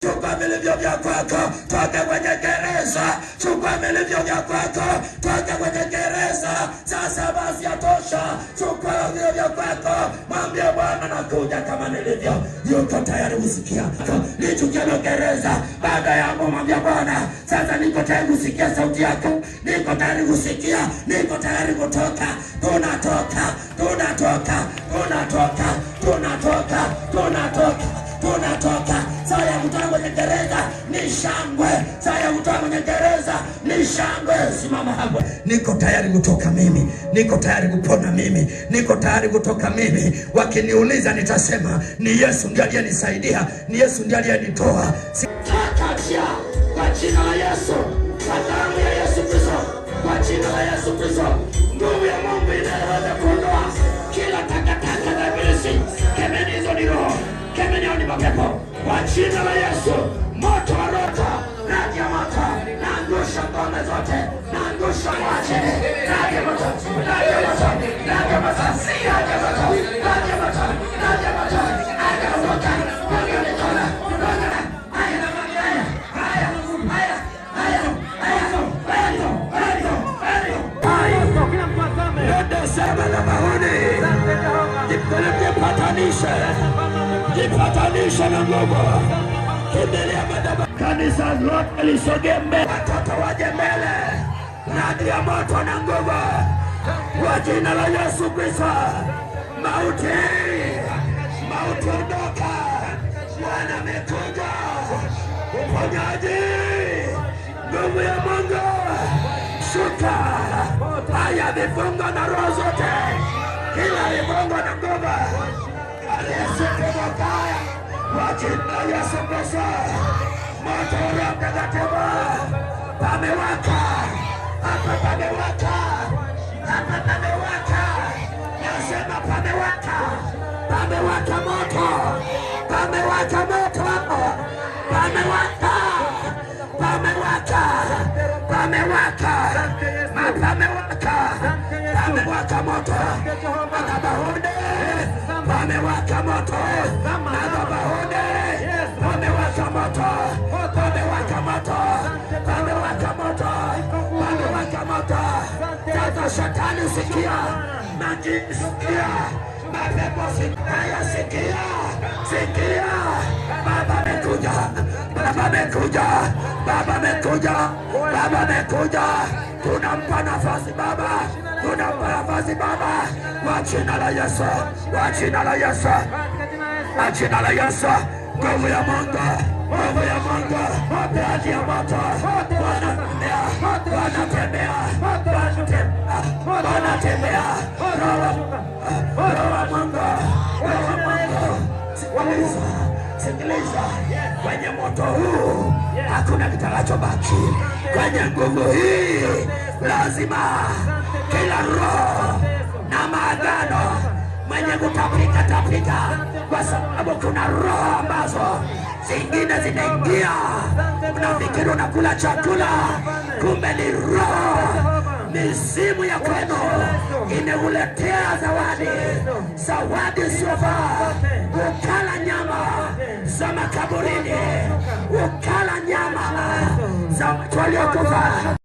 Chukua vilivyo vya kwako, toka kwenye gereza. Chukua vilivyo vya kwako, toka kwenye gereza. Sasa basi yatosha. Chukua vilivyo vya kwako, mwambie Bwana nakuja kama nilivyo. Yuko tayari kusikia. Nichukia gereza, baada ya hapo mwambie Bwana, sasa niko tayari kusikia sauti yako. Niko tayari kusikia, niko tayari kutoka. Tunatoka, tunatoka, tunatoka, tunatoka, tunatoka, tunatoka. Saa ya kutoka kwenye gereza ni shangwe. Saa ya kutoka kwenye gereza ni shangwe. Simama hapo. Niko tayari kutoka mimi. Niko tayari kupona mimi. Niko tayari kutoka mimi. Wakiniuliza nitasema ni Yesu ndiye aliyenisaidia. Ni Yesu ndiye aliyenitoa. Takatia kwa jina la Yesu. Kwa damu ya Yesu Kristo. Kwa jina la Yesu Kristo. Nguvu ya Mungu inaweza kuondoa kila takataka na virusi. Kemeni hizo ni roho. Kemeni hao ni mapepo. Kwa jina la Yesu, moto wa roho, radi ya moto, naangusha ngome zote, naangusha wache, radi ya moto, radi ya moto, radi ya moto, radi ya moto, radi ya moto, radi ya moto, aya roka, roka nitola, roka, aya, aya, aya, aya, aya, aya, kila mpatame, yote sema la maoni, jipatanisha na nguvu. Kimbilia madhabahu. Kanisa lote lisogee mbele. Watoto waje mbele. Radi ya moto na nguvu. Kwa jina la Yesu Kristo. Mauti. Mauti ondoka. Bwana amekuja. Uponyaji. Nguvu ya Mungu. Shuka. Haya vifungo na roho zote. Kila vifungo na nguvu. Kwa jina la Yesu Kristo, moto wa Roho Mtakatifu pamewaka, hapa pamewaka, hapa pamewaka, nasema pamewaka, pamewaka moto, pamewaka moto, pamewaka, pamewaka, pamewaka, pamewaka, pamewaka moto, madhabahuni pamewaka moto, madhabahuni pamewaka moto, pamewaka moto, pamewaka moto, pamewaka moto. Sasa shetani sikia, majini sikia, mapepo sikia, sikia, sikia. Baba amekuja, Baba amekuja, Baba amekuja, Baba amekuja. Tunampa nafasi Baba, tunampa nafasi Baba. Kwa jina la Yesu, kwa jina la Yesu, kwa jina la Yesu. Nguvu ya Mungu, nguvu ya Mungu, radi ya moto, wanatembea, wanatembea, wanatembea, roho wa Mungu, roho wa Mungu. Sikiliza, kwenye moto huu hakuna kitakachobaki. Kwenye nguvu hii lazima kila roho na maagano mwenye kutapika tapika, kwa sababu kuna roho ambazo zingine zinaingia. Unafikiri unakula chakula, kumbe ni roho. Mizimu ya kwenu imeuletea zawadi, zawadi siofaa. Ukala nyama za makaburini, ukala nyama za watu waliokufa.